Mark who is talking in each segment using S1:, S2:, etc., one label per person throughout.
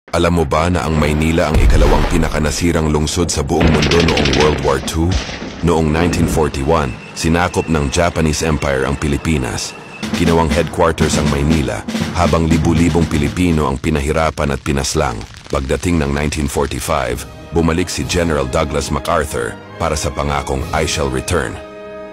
S1: Alam mo ba na ang Maynila ang ikalawang pinakanasirang lungsod sa buong mundo noong World War II? Noong 1941, sinakop ng Japanese Empire ang Pilipinas. Ginawang headquarters ang Maynila, habang libu-libong Pilipino ang pinahirapan at pinaslang. Pagdating ng 1945, bumalik si General Douglas MacArthur para sa pangakong I shall return.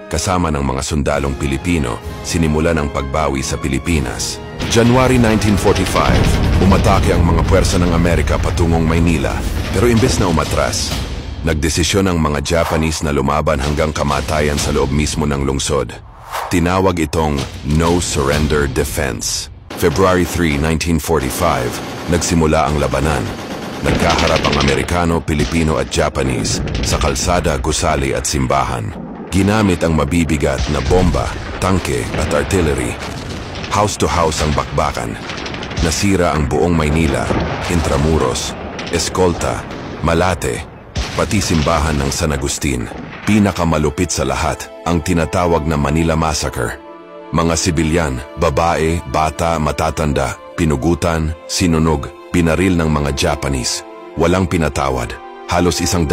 S1: Kasama ng mga sundalong Pilipino, sinimulan ang pagbawi sa Pilipinas. January 1945, umatake ang mga puwersa ng Amerika patungong Maynila, pero imbes na umatras, nagdesisyon ang mga Japanese na lumaban hanggang kamatayan sa loob mismo ng lungsod. Tinawag itong No Surrender Defense. February 3, 1945, nagsimula ang labanan. Nagkaharap ang Amerikano, Pilipino at Japanese sa kalsada, gusali at simbahan. Ginamit ang mabibigat na bomba, tangke at artillery. House to house ang bakbakan. Nasira ang buong Maynila, Intramuros, Escolta, Malate, pati simbahan ng San Agustin. Pinakamalupit sa lahat ang tinatawag na Manila Massacre. Mga sibilyan, babae, bata, matatanda, pinugutan, sinunog, pinaril ng mga Japanese. Walang pinatawad. Halos 100,000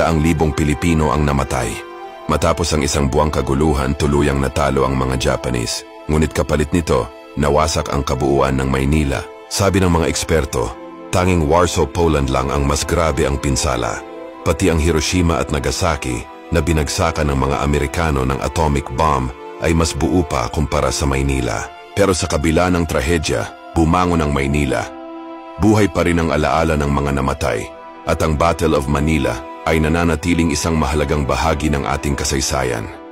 S1: Pilipino ang namatay. Matapos ang isang buwang kaguluhan, tuluyang natalo ang mga Japanese. Ngunit kapalit nito, nawasak ang kabuuan ng Maynila. Sabi ng mga eksperto, tanging Warsaw, Poland lang ang mas grabe ang pinsala. Pati ang Hiroshima at Nagasaki na binagsakan ng mga Amerikano ng atomic bomb ay mas buo pa kumpara sa Maynila. Pero sa kabila ng trahedya, bumangon ang Maynila. Buhay pa rin ang alaala ng mga namatay at ang Battle of Manila ay nananatiling isang mahalagang bahagi ng ating kasaysayan.